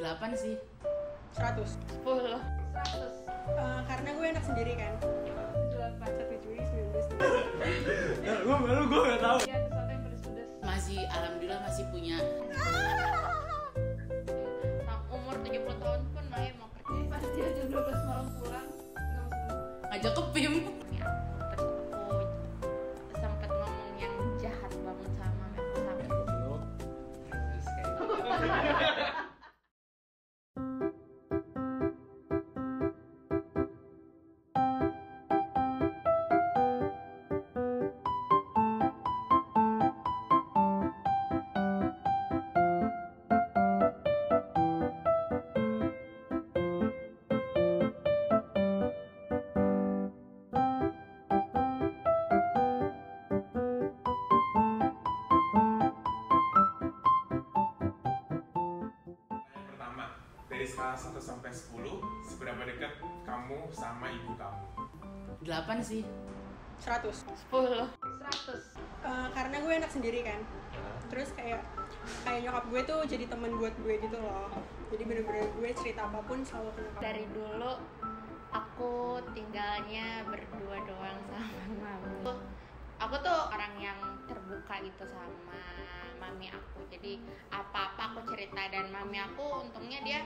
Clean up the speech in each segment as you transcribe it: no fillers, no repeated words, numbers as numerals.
8 sih. 100. 10. 100. Karena gue anak sendiri kan. 8. 1 Juli 19. Gue gak tahu. Ya, sesuatu yang pedes-pedes. Masih alhamdulillah masih punya. Umur 70 tahun pun Maya mau kerja. Pas dia jam 12 malam pulang, nggak masuk. Ngajak ke PIM. Ya, terus aku sempet ngomong yang jahat banget sama mami aku sampai. Terus kayak dari skala 1 sampai 10, seberapa dekat kamu sama ibu kamu? 8 sih. 100. 10. 100. Karena gue anak sendiri kan. Terus kayak nyokap gue tuh jadi teman buat gue gitu loh. Jadi bener-bener gue cerita apapun selalu ke nyokap. Dari dulu aku tinggalnya berdua doang sama mami. Aku tuh orang yang terbuka gitu sama mami aku. Jadi apa-apa aku cerita, dan mami aku untungnya dia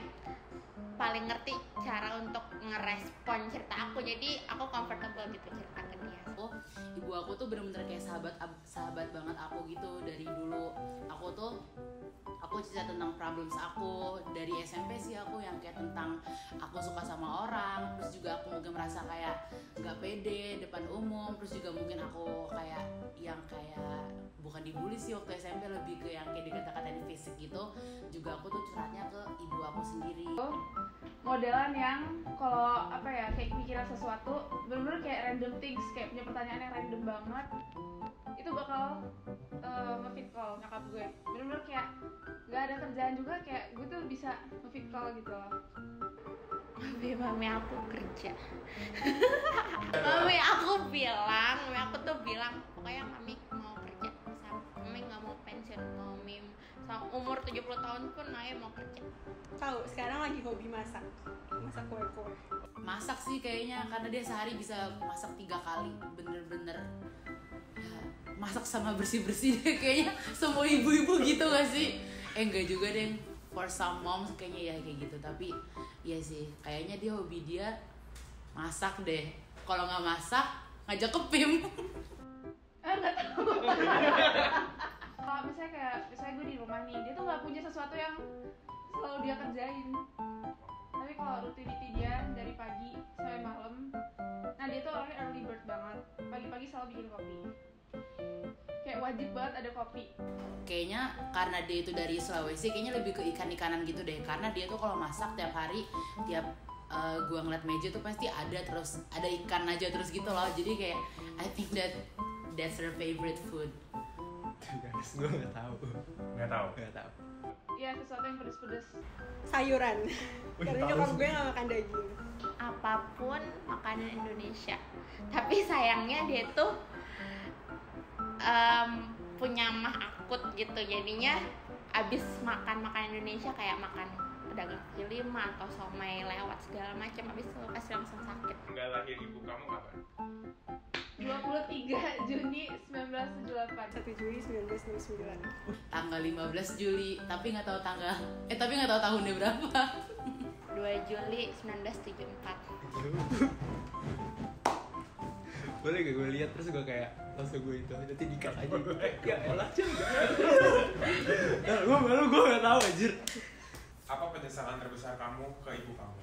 paling ngerti cara untuk ngerespon cerita aku. Jadi aku comfortable gitu cerita ke dia. Ibu aku tuh bener-bener kayak sahabat banget aku gitu dari dulu. Aku cerita tentang problems aku dari SMP sih, aku yang kayak tentang aku suka sama orang, terus juga aku mungkin merasa kayak nggak pede depan umum, terus juga mungkin aku kayak yang kayak bukan dibully sih waktu SMP, lebih ke yang kayak dikata-katain fisik gitu. Juga aku tuh curhatnya ke ibu aku sendiri. Modelan yang kalau apa ya, kayak mikirin sesuatu bener-bener kayak random things, kayak punya pertanyaan yang random banget, itu bakal nge-fit call nyokap gue. Bener-bener kayak gak ada kerjaan juga, kayak gue tuh bisa nge-fit call gitu loh. Mami aku kerja. Mami aku tuh bilang pokoknya mami mau kerja, mami nggak mau pensiun, mami umur 70 tahun pun Maya mau kerja. Tahu, sekarang lagi hobi masak kue-kue. Masak sih kayaknya, karena dia sehari bisa masak 3 kali, bener-bener ya, masak sama bersih-bersih deh kayaknya semua ibu-ibu gitu gak sih? Enggak juga deh, for some moms kayaknya ya kayak gitu. Tapi iya sih, kayaknya dia hobi dia masak deh. Kalau nggak masak, ngajak ke PIM. Nggak tahu. Kalau misalnya gue di rumah nih, dia tuh nggak punya sesuatu yang selalu dia kerjain. Tapi kalau rutinity dia dari pagi sampai malam, nah dia tuh orangnya early bird banget. Pagi-pagi selalu bikin kopi. Kayak wajib banget ada kopi. Kayaknya karena dia itu dari Sulawesi, kayaknya lebih ke ikan-ikanan gitu deh. Karena dia tuh kalau masak tiap hari, tiap gua ngeliat meja tuh pasti ada ikan aja terus gitu loh. Jadi kayak I think that's her favorite food. guys, gue gak tahu. Nggak tahu. Ya, sesuatu yang pedes-pedes. Sayuran. Karena tahu nyokap sih. gue gak makan daging. Apapun makanan Indonesia. Tapi sayangnya dia tuh punya mah akut gitu. Jadinya abis makan Indonesia kayak makan pedagang kaki lima atau somai lewat segala macam, abis itu pasti langsung sakit. Tanggal lahir ibu kamu kapan? 23 Juni 1978. 1 Juli 1969. Tanggal 15 Juli, tapi nggak tahu tahunnya berapa. 2 Juli 1974. Boleh gak gue lihat terus gue kayak langsung gue itu nanti dikat aja. Ya elah juga. Gue gak tahu anjir. Apa penyesalan terbesar kamu ke ibu kamu?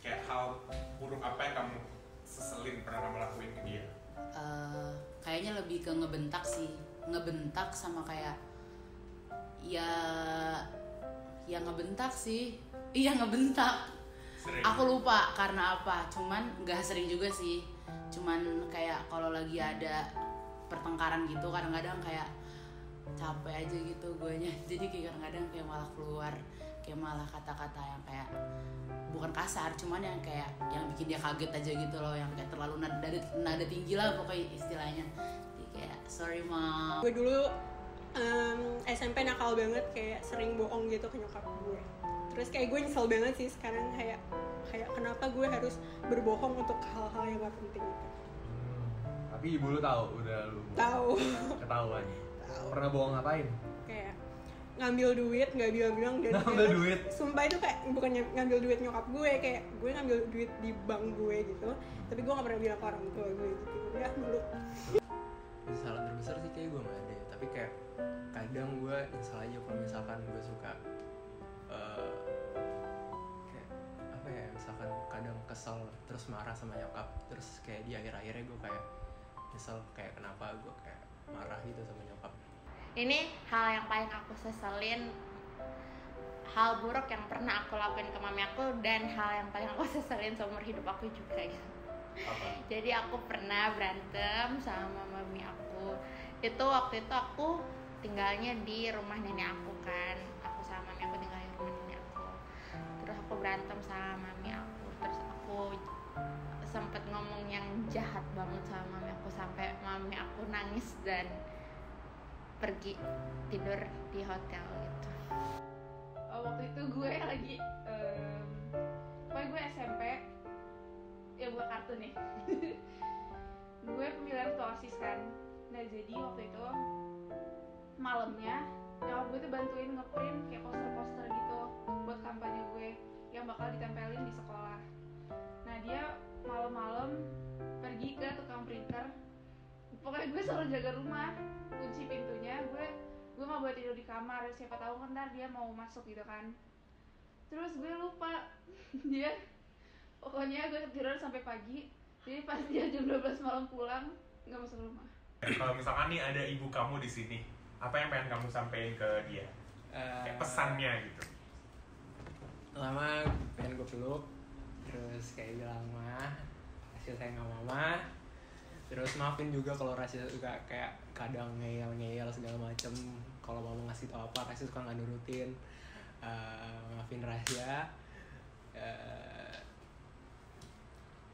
Kayak hal buruk apa yang kamu seselin pernah kamu lakuin ke dia? Kayaknya lebih ke ngebentak sama kayak ya ngebentak sih. Iya, ngebentak. Sering. Aku lupa karena apa, cuman nggak sering juga sih. Cuman kayak kalau lagi ada pertengkaran gitu, kadang-kadang kayak capek aja gitu guenya. Jadi kayak kadang-kadang kayak malah keluar kayak malah kata-kata yang kayak bukan kasar, cuman yang kayak yang bikin dia kaget aja gitu loh, yang kayak terlalu nada tinggi lah pokoknya istilahnya. Jadi kayak sorry mom. Gue dulu SMP nakal banget, kayak sering bohong gitu ke nyokap gue. Terus kayak gue nyesel banget sih sekarang, kayak kenapa gue harus berbohong untuk hal-hal yang gak penting gitu. Tapi ibu lu tahu udah lu Tahu. ketahuan. Pernah bohong ngapain? Kayak ngambil duit nggak bilang-bilang, dan Ngambil ternyata- duit? sumpah itu kayak bukannya ngambil duit nyokap gue, kayak gue ngambil duit di bank gue gitu, tapi gue nggak pernah bilang ke orang tua gue gitu. Udah malu. Kesalahan terbesar sih kayak gue nggak ada ya. Tapi kayak kadang gue nyesel aja kalau misalkan gue suka kayak apa ya, misalkan kadang kesel terus marah sama nyokap, terus kayak di akhir-akhirnya gue kayak nyesel kayak kenapa gue kayak marah gitu sama nyokap. Ini hal yang paling aku seselin, hal buruk yang pernah aku lakuin ke mami aku, dan hal yang paling aku seselin seumur hidup aku juga gitu. Apa? Jadi aku pernah berantem sama mami aku. Itu waktu itu aku tinggalnya di rumah nenek aku kan. Aku sama mami aku tinggal di rumah nenek aku. Terus aku berantem sama mami aku. Terus aku sempet ngomong yang jahat banget sama mami aku sampai mami aku nangis dan pergi tidur di hotel gitu. Waktu itu gue lagi pokoknya gue SMP ya, buat kartun nih. Gue pemilihan ketua OSIS kan. Nah jadi waktu itu malamnya nyokap gue tuh bantuin ngeprint kayak poster-poster gitu buat kampanye gue yang bakal ditempelin di sekolah. Nah dia malam-malam pergi ke tukang printer. Pokoknya gue selalu jaga rumah, kunci pintunya, gue nggak boleh tidur di kamar, siapa tahu kan ntar dia mau masuk gitu kan. Terus gue lupa dia, pokoknya gue tidur sampai pagi. Jadi pas dia jam 12 malam pulang nggak masuk rumah. Kalau misalkan nih ada ibu kamu di sini, apa yang pengen kamu sampaikan ke dia? Kayak pesannya gitu. Lama pengen gue peluk, terus kayak bilang mah Rasya sayang sama mama. Terus maafin juga kalau Rasya suka kayak kadang ngeyel segala macem. Kalau mama ngasih tau apa Rasya suka nggak nurutin. Maafin Rasya.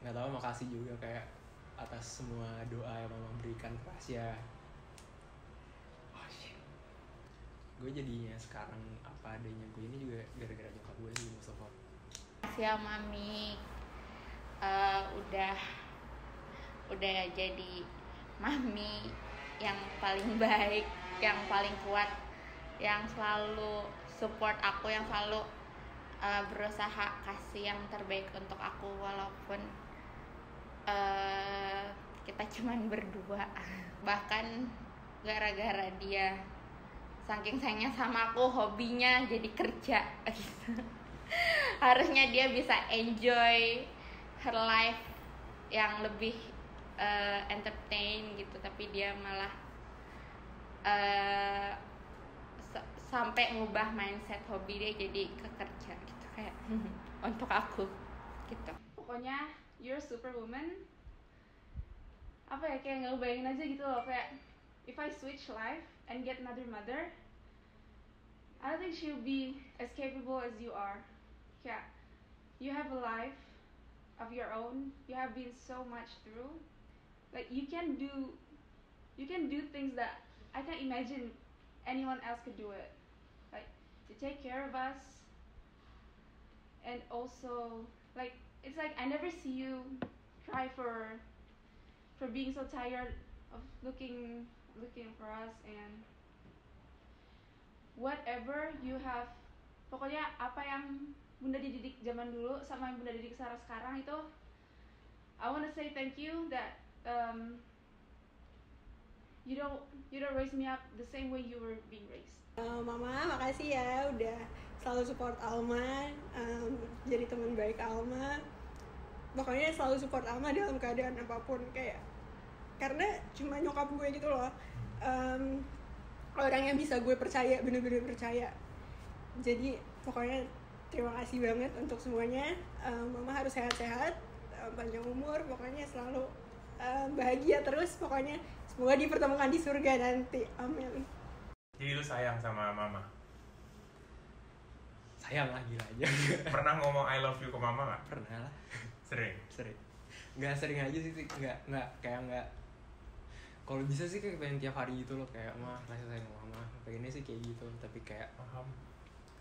Nggak tahu, makasih juga kayak atas semua doa yang mama berikan ke Rasya. Oh shit. Gue jadinya sekarang apa adanya gue ini juga gara-gara nyokap gue sih, Mustafa. Makasih ya mami, udah jadi mami yang paling baik, yang paling kuat, yang selalu support aku, yang selalu berusaha kasih yang terbaik untuk aku walaupun kita cuman berdua. Bahkan gara-gara dia saking sayangnya sama aku, hobinya jadi kerja gitu. Harusnya dia bisa enjoy her life yang lebih entertain gitu, tapi dia malah sampai ngubah mindset hobi dia jadi ke kerja gitu kayak untuk aku gitu. Pokoknya you're superwoman. Apa ya, kayak ngebayangin aja gitu loh, kayak if I switch life and get another mother, I don't think she'll be as capable as you are. Kayak you have a life of your own, you have been so much through, like you can do things that I can't imagine anyone else could do it, like to take care of us. And also like it's like I never see you cry for being so tired of looking for us, and whatever you have, pokoknya apa yang Bunda dididik zaman dulu sama yang Bunda didik sekarang itu, I wanna say thank you that you don't raise me up the same way you were being raised. Mama, makasih ya udah selalu support Alma, jadi teman baik Alma. Pokoknya selalu support Alma dalam keadaan apapun, kayak karena cuma nyokap gue gitu loh, orang yang bisa gue percaya, bener-bener percaya. Jadi pokoknya terima kasih banget untuk semuanya. Mama harus sehat-sehat, panjang umur, pokoknya selalu bahagia terus. Pokoknya semoga dipertemukan di surga nanti, amin. Jadi lu sayang sama mama? Sayang lah, gila aja. Pernah ngomong I love you ke mama nggak? Pernah lah. Sering? Nggak sering aja sih, nggak kayak nggak. Kalau bisa sih kayak pengen tiap hari gitu loh, kayak mah Rasya sayang sama mama, pengennya sih kayak gitu. Tapi kayak Paham.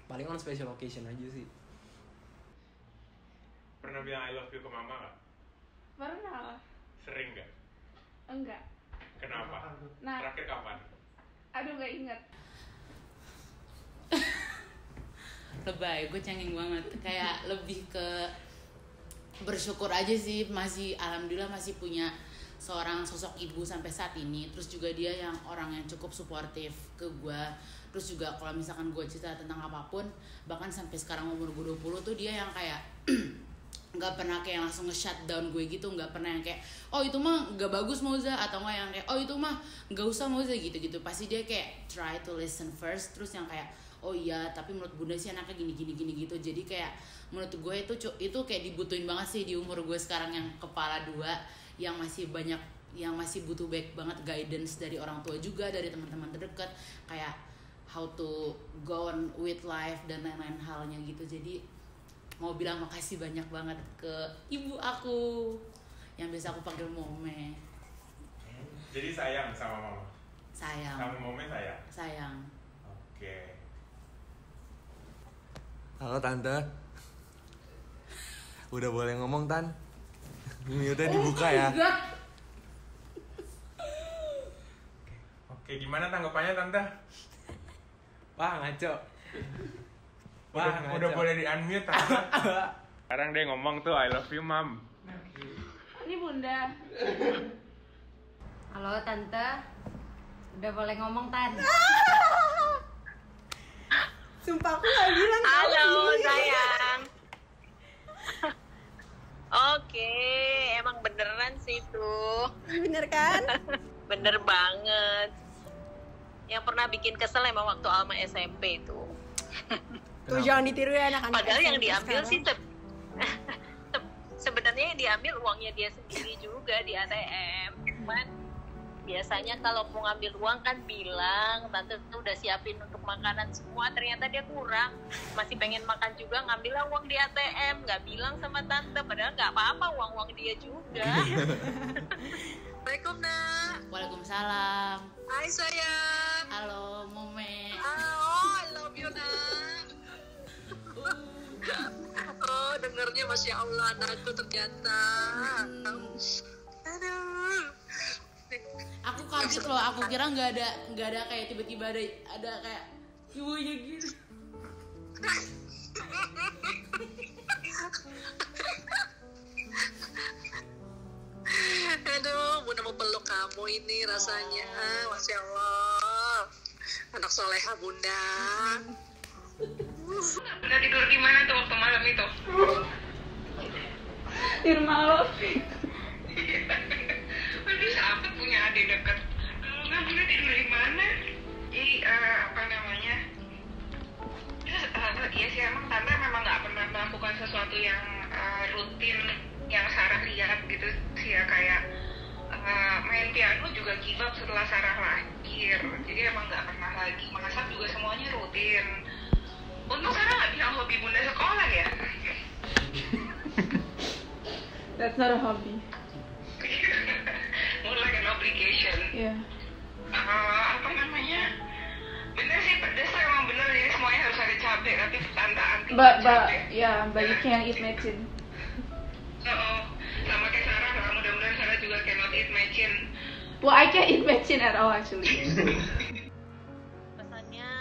paling on special occasion aja sih. Pernah bilang I love you ke mama nggak? Pernah. Sering nggak? Enggak. Kenapa? Nah, Terakhir kapan? aduh nggak inget. Lebay, gue cengeng banget. Kayak lebih ke bersyukur aja sih, masih alhamdulillah masih punya seorang sosok ibu sampai saat ini. Terus juga dia yang orang yang cukup suportif ke gue. Terus juga kalau misalkan gue cerita tentang apapun, bahkan sampai sekarang umur gue 20 tuh dia yang kayak nggak pernah kayak langsung nge-shutdown gue gitu, nggak pernah yang kayak oh itu mah nggak bagus Moza, atau nggak yang kayak oh itu mah nggak usah Moza gitu-gitu. Pasti dia kayak try to listen first, terus yang kayak oh iya tapi menurut bunda sih anaknya gini gitu. Jadi kayak menurut gue itu kayak dibutuhin banget sih di umur gue sekarang yang kepala 2, yang masih banyak, yang masih butuh baik banget guidance dari orang tua juga, dari teman-teman terdekat, kayak how to go on with life dan lain-lain halnya gitu. Jadi mau bilang makasih banyak banget ke ibu aku yang biasa aku panggil Mome. Jadi sayang sama mama? Sayang. Sama Mome sayang? Sayang. Oke. Halo Tante. Udah boleh ngomong Tan? Mute-nya dibuka ya. Oke, gimana tanggapannya Tante? Wah ngaco. Udah boleh di-unmute Tante. Sekarang dia ngomong tuh I love you Mam. Ini bunda. Halo Tante, udah boleh ngomong Tan? Sumpah aku gak bilang. Halo sayang. Oke, emang beneran sih tuh. Bener kan? Bener banget. Yang pernah bikin kesel emang waktu Alma SMP tuh. Tuh jangan ditiru ya anak-anak. Padahal yang SMP diambil sekarang. sih sebenarnya yang diambil uangnya dia sendiri juga di ATM. Cuman biasanya kalau mau ngambil uang kan bilang tante tuh udah siapin untuk makanan semua, ternyata dia kurang, masih pengen makan juga, ngambillah uang di ATM, nggak bilang sama tante, padahal nggak apa-apa uang dia juga. Assalamualaikum nak. Waalaikumsalam. Hai sayang. Halo Mome. Oh, I love you nak. Oh, dengernya Masya Allah anakku ternyata. Aduh. Aku kaget loh, aku kira nggak ada kayak tiba-tiba ada kayak ibunya gitu. Aduh, bunda mau peluk kamu ini rasanya. Masya Allah. Anak soleha bunda. Bunda tidur di mana tuh waktu malam itu? Di rumah lo. Aduh, sampai punya adik dekat. Enggak, bunda tidur di mana? Jadi, apa namanya? Iya sih, emang tante memang nggak pernah melakukan sesuatu yang rutin yang Sarah lihat gitu sih ya, kayak main piano juga give up setelah Sarah lahir, jadi emang nggak pernah lagi. Masak juga semuanya rutin. Untung Sarah nggak bilang hobi bunda sekolah ya. That's not a hobby. More like an obligation. Yeah. Apa namanya? Bener sih, pedes tuh emang bener, jadi semuanya harus ada cabai, tapi tante anti cabai. But you can't eat mecin. Sama kayak Sarah lah, mudah-mudahan Sarah juga cannot eat mecin. Well, I can't eat mecin at all actually. Pesannya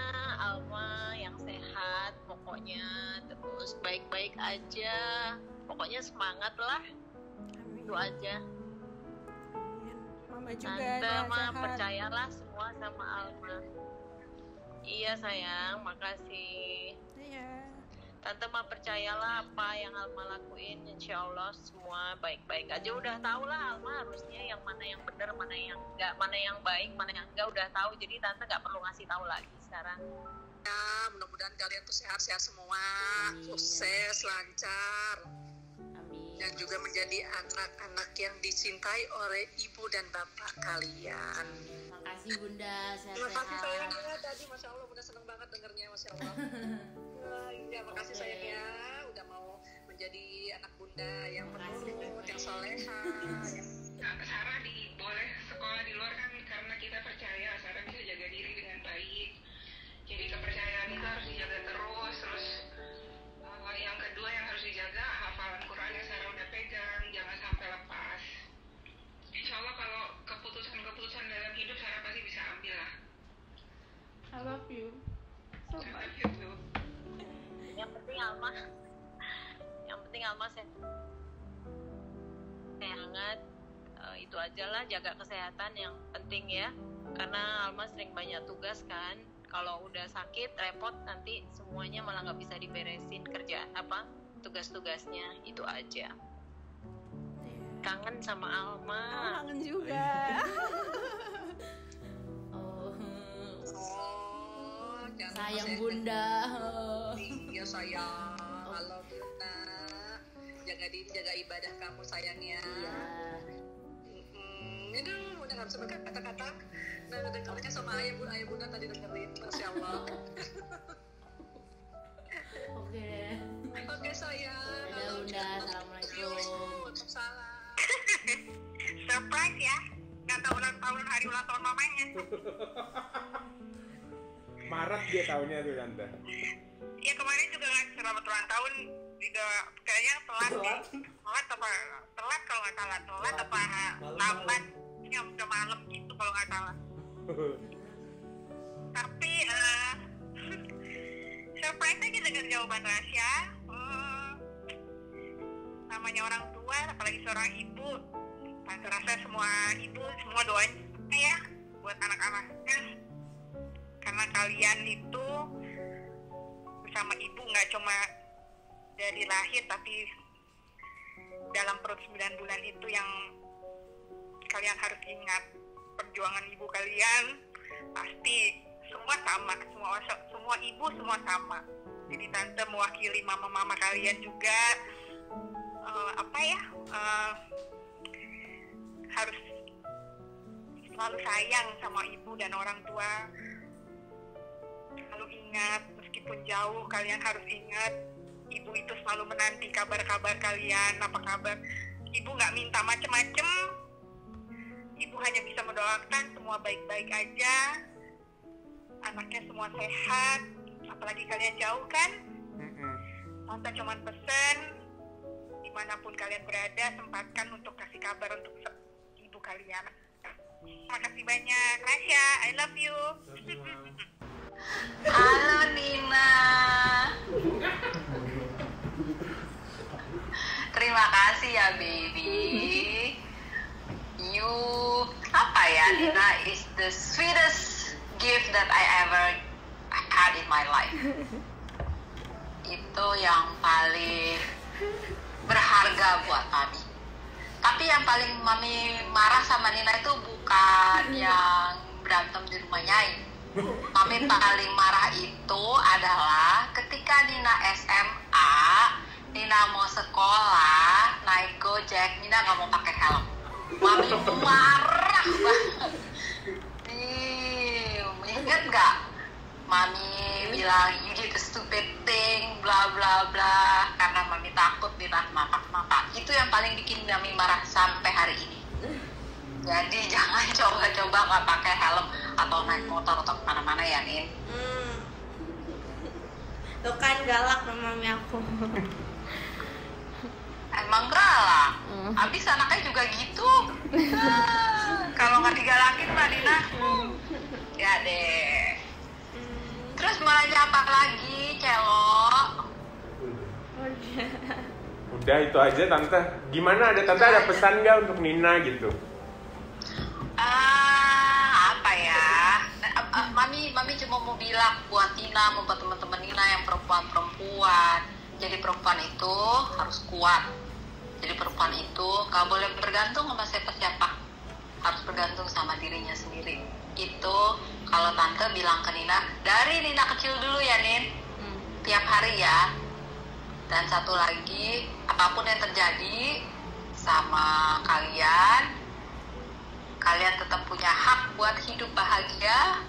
Alma yang sehat pokoknya, terus baik-baik aja, pokoknya semangat lah. Itu aja. Mama juga Tante mah sehat. percayalah semua sama Alma. Iya sayang, makasih. Iya. Tante mah percayalah apa yang Alma lakuin, insya Allah semua baik-baik aja. Udah tau lah Alma harusnya yang mana yang benar, mana yang enggak, mana yang baik, mana yang enggak udah tahu. Jadi Tante nggak perlu ngasih tahu lagi sekarang. Ya, mudah-mudahan kalian tuh sehat-sehat semua, sukses, lancar, Amin. dan juga menjadi anak-anak yang dicintai oleh ibu dan bapak kalian. Makasih Bunda, Terima kasih sayang sehat-sehat. ya tadi, Masya Allah, Bunda seneng banget dengernya, Masya Allah. Ya, makasih Oke. sayang ya, udah mau menjadi anak Bunda yang Makasih. penurut, yang soleha. Sarah boleh sekolah di luar kan karena kita percaya Sarah bisa jaga diri dengan baik. Jadi kepercayaan itu harus dijaga terus. Yang kedua yang harus dijaga hafalan Qurannya Alma sehat. Itu aja lah, jaga kesehatan yang penting ya, karena Alma sering banyak tugas kan. Kalau udah sakit repot nanti semuanya malah nggak bisa diberesin kerjaan tugas-tugasnya. Itu aja. Kangen sama Alma. Kangen juga. Sayang bunda. Iya sayang. Halo bunda. Jaga diri, jaga ibadah kamu sayangnya. Iya. Ini udah nggak bisa berkata-kata. Nah, dengarnya sama ayah bunda tadi dengerin, masya Allah. Oke sayang. Dadah bunda, assalamualaikum. Salam. Surprise ya, nggak tahu hari ulang tahun mamanya. Maret dia tahunnya tuh tante. Ya kemarin juga selamat ulang tahun juga kayaknya telat kalau nggak salah, telat apa lambat, ini udah malam gitu kalau nggak salah. Tapi surprise aja dengan jawaban rahasia. Namanya orang tua, apalagi seorang ibu, tante rasa semua ibu semua doanya ya buat anak-anaknya, karena kalian itu bersama ibu nggak cuma dari lahir, tapi dalam perut 9 bulan itu yang kalian harus ingat, perjuangan ibu kalian pasti semua sama, semua ibu semua sama. Jadi tante mewakili mama-mama kalian juga harus selalu sayang sama ibu dan orang tua. Selalu ingat, meskipun jauh kalian harus ingat, ibu itu selalu menanti kabar-kabar kalian, apa kabar. Ibu nggak minta macem-macem, ibu hanya bisa mendoakan semua baik-baik aja, anaknya semua sehat, apalagi kalian jauh kan. Tante cuman pesen, dimanapun kalian berada, sempatkan untuk kasih kabar untuk ibu kalian. Makasih banyak, Rasya, I love you. Halo Nina. Terima kasih ya baby. You Nina is the sweetest gift that I ever had in my life. Itu yang paling berharga buat Mami. Tapi yang paling Mami marah sama Nina itu bukan yang berantem di rumah Nyai. Mami paling marah itu adalah ketika Nina SMA, Nina mau sekolah, naik Gojek, Nina nggak mau pakai helm. Mami marah banget. Ingat nggak? Mami bilang, you did a stupid thing, bla bla bla, karena Mami takut Nina kenapa-kenapa. Itu yang paling bikin Mami marah sampai hari ini. Jadi jangan coba-coba nggak pakai helm atau naik motor atau kemana-mana ya, Nin. Tuh kan galak sama mami aku. Emang galak? Abis anaknya juga gitu. Kalau nggak digalakin Mbak Nina, ya deh. Terus mau nanya apa lagi, Celo? Udah itu aja tante. Gimana, ada pesan nggak untuk Nina gitu? Apa ya? Mami cuma mau bilang buat Nina, buat teman-teman Nina yang perempuan. Jadi perempuan itu harus kuat. Jadi perempuan itu gak boleh bergantung sama siapa-siapa. Harus bergantung sama dirinya sendiri. Itu kalau tante bilang ke Nina, dari Nina kecil dulu ya Nin. Tiap hari ya. Dan satu lagi, apapun yang terjadi sama kalian tetap punya hak buat hidup bahagia,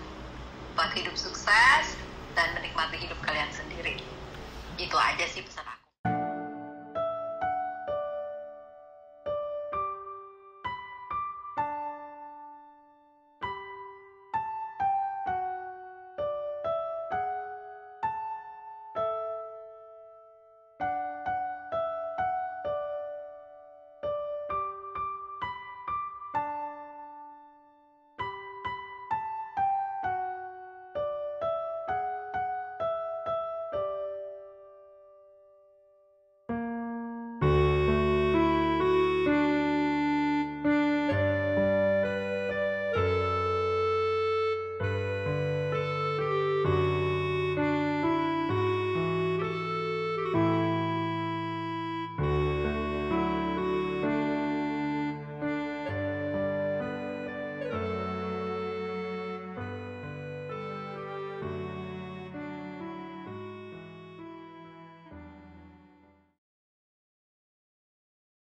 buat hidup sukses, dan menikmati hidup kalian sendiri. Itu aja sih pesan aku.